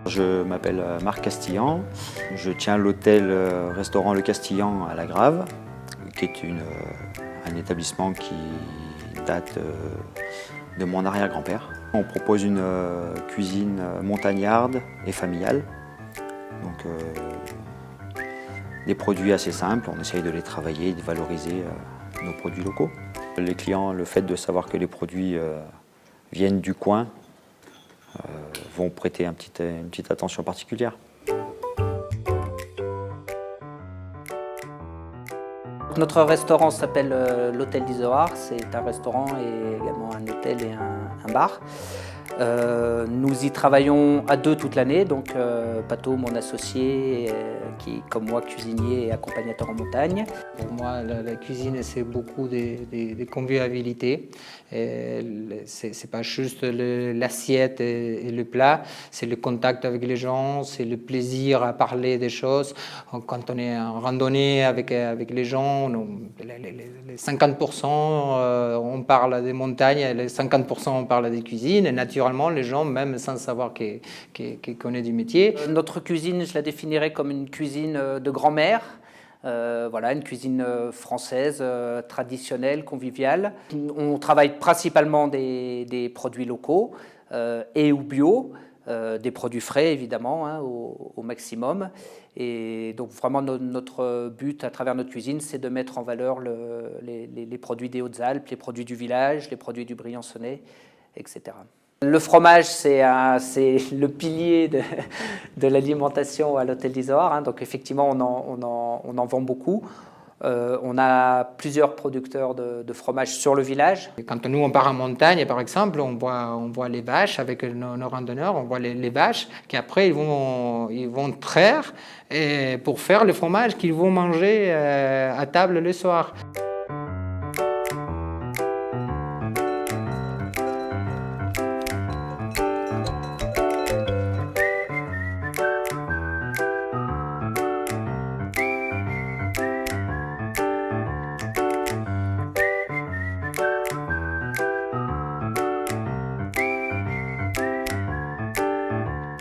Je m'appelle Marc Castillan, je tiens l'hôtel-restaurant Le Castillan à La Grave, qui est un établissement qui date de mon arrière-grand-père. On propose une cuisine montagnarde et familiale, donc des produits assez simples, on essaye de les travailler et de valoriser nos produits locaux. Les clients, le fait de savoir que les produits viennent du coin, vont prêter une petite attention particulière. Notre restaurant s'appelle l'Hôtel d'Izoard. C'est un restaurant et également un hôtel et un bar. Nous y travaillons à deux toute l'année, donc Pato, mon associé, qui est comme moi cuisinier et accompagnateur en montagne. Pour moi, la cuisine, c'est beaucoup de convivialité. C'est pas juste l'assiette et le plat, c'est le contact avec les gens, c'est le plaisir à parler des choses. Quand on est en randonnée avec les gens, les 50% on parle des montagnes, les 50% on parle des cuisines. Et naturellement, les gens, même sans savoir qu'ils connaissent du métier. Notre cuisine, je la définirais comme une cuisine de grand-mère. Voilà, une cuisine française traditionnelle, conviviale. On travaille principalement des produits locaux et ou bio, des produits frais évidemment, hein, au maximum. Et donc vraiment notre but à travers notre cuisine, c'est de mettre en valeur les produits des Hautes-Alpes, les produits du village, les produits du Briançonnais, etc. Le fromage, c'est le pilier de l'alimentation à l'Hôtel d'Izoard, hein, donc effectivement on en vend beaucoup. On a plusieurs producteurs de fromage sur le village. Et quand nous on part en montagne, par exemple, on voit les vaches avec nos randonneurs, on voit les vaches qui après ils vont traire et pour faire le fromage qu'ils vont manger à table le soir.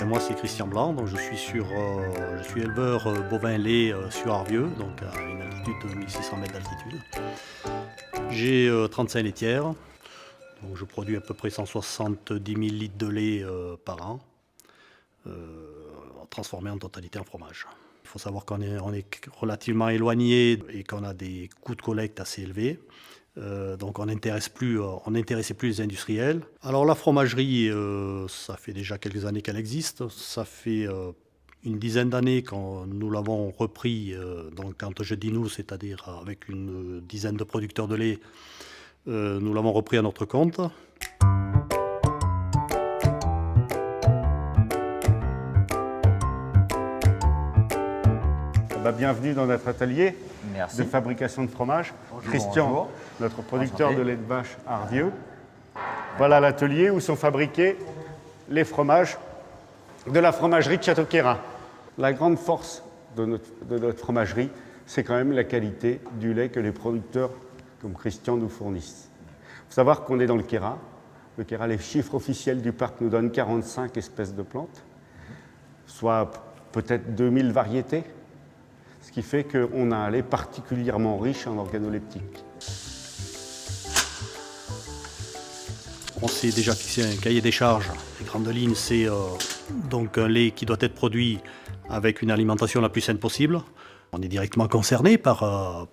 Moi, c'est Christian Blanc, donc je suis éleveur bovin-lait sur Arvieux, donc à une altitude de 1600 mètres d'altitude. J'ai 35 laitières, donc je produis à peu près 170 000 litres de lait par an, transformé en totalité en fromage. Il faut savoir qu'on est relativement éloigné et qu'on a des coûts de collecte assez élevés. Donc on n'intéressait plus les industriels. Alors la fromagerie, ça fait déjà quelques années qu'elle existe. Ça fait une dizaine d'années que nous l'avons repris. Donc quand je dis nous, c'est-à-dire avec une dizaine de producteurs de lait, nous l'avons repris à notre compte. Bienvenue dans notre atelier. Merci. De fabrication de fromage. Bonjour, Christian, bonjour. notre producteur Enchanté. de lait de vache à Arvieux. Voilà l'atelier où sont fabriqués les fromages de la fromagerie de Château-Queyrin. La grande force de notre fromagerie, c'est quand même la qualité du lait que les producteurs comme Christian nous fournissent. Il faut savoir qu'on est dans le Queyrin. Le Queyrin, les chiffres officiels du parc nous donnent 45 espèces de plantes, soit peut-être 2000 variétés. Ce qui fait qu'on a un lait particulièrement riche en organoleptiques. On s'est déjà fixé un cahier des charges. Les grandes lignes, c'est donc un lait qui doit être produit avec une alimentation la plus saine possible. On est directement concerné par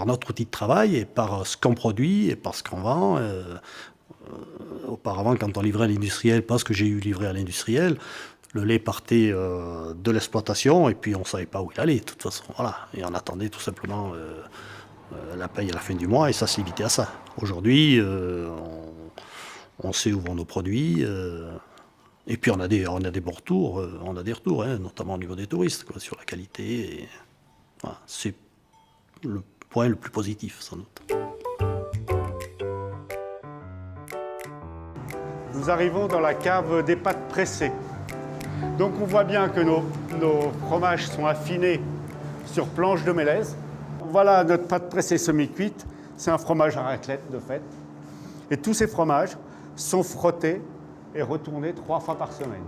notre outil de travail et par ce qu'on produit et par ce qu'on vend. Auparavant, quand on livrait à l'industriel, parce que j'ai eu livré à l'industriel, le lait partait de l'exploitation et puis on ne savait pas où il allait de toute façon. Voilà. Et on attendait tout simplement la paye à la fin du mois et ça se limitait à ça. Aujourd'hui, on sait où vont nos produits et puis on a des bons retours, hein, notamment au niveau des touristes, quoi, sur la qualité. Et, voilà, c'est le point le plus positif sans doute. Nous arrivons dans la cave des pâtes pressées. Donc on voit bien que nos fromages sont affinés sur planche de mélèze. Voilà notre pâte pressée semi-cuite. C'est un fromage à raclette de fait. Et tous ces fromages sont frottés et retournés 3 fois par semaine.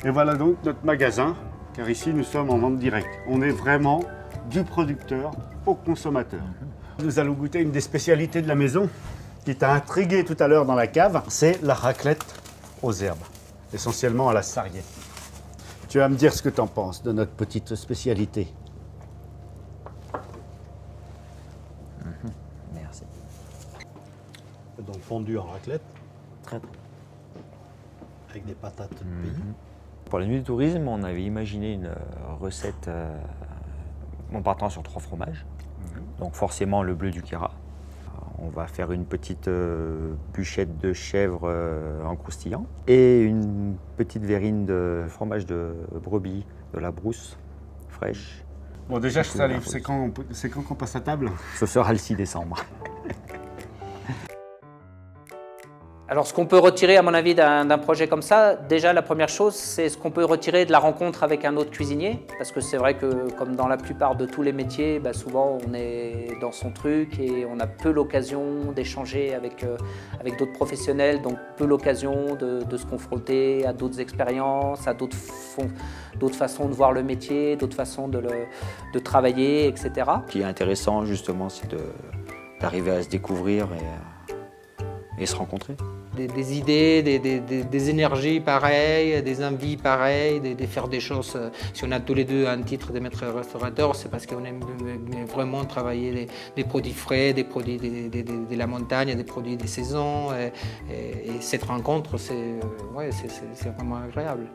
Et voilà donc notre magasin, car ici nous sommes en vente directe. On est vraiment du producteur au consommateur. Nous allons goûter une des spécialités de la maison qui t'a intrigué tout à l'heure dans la cave, c'est la raclette aux herbes, essentiellement à la sarriette. Tu vas me dire ce que tu en penses de notre petite spécialité. Merci. Donc fondu en raclette, Très très. avec des patates de pays. Pour la nuit du tourisme, on avait imaginé une recette en partant sur 3 fromages. Donc forcément le bleu du Queyras. On va faire une petite bûchette de chèvre en croustillant et une petite verrine de fromage de brebis de la Brousse fraîche. Bon, déjà je salive, c'est quand qu'on passe à table? Ce sera le 6 décembre. Alors, ce qu'on peut retirer, à mon avis, d'un projet comme ça, déjà, la première chose, c'est ce qu'on peut retirer de la rencontre avec un autre cuisinier. Parce que c'est vrai que, comme dans la plupart de tous les métiers, souvent, on est dans son truc et on a peu l'occasion d'échanger avec d'autres professionnels, donc peu l'occasion de se confronter à d'autres expériences, à d'autres façons de voir le métier, d'autres façons de travailler, etc. Ce qui est intéressant, justement, c'est d'arriver à se découvrir et se rencontrer. Des idées, des énergies pareilles, des envies pareilles, de faire des choses. Si on a tous les deux un titre de maître restaurateur, c'est parce qu'on aime vraiment travailler des produits frais, des produits de la montagne, des produits des saisons. Et cette rencontre, c'est vraiment agréable.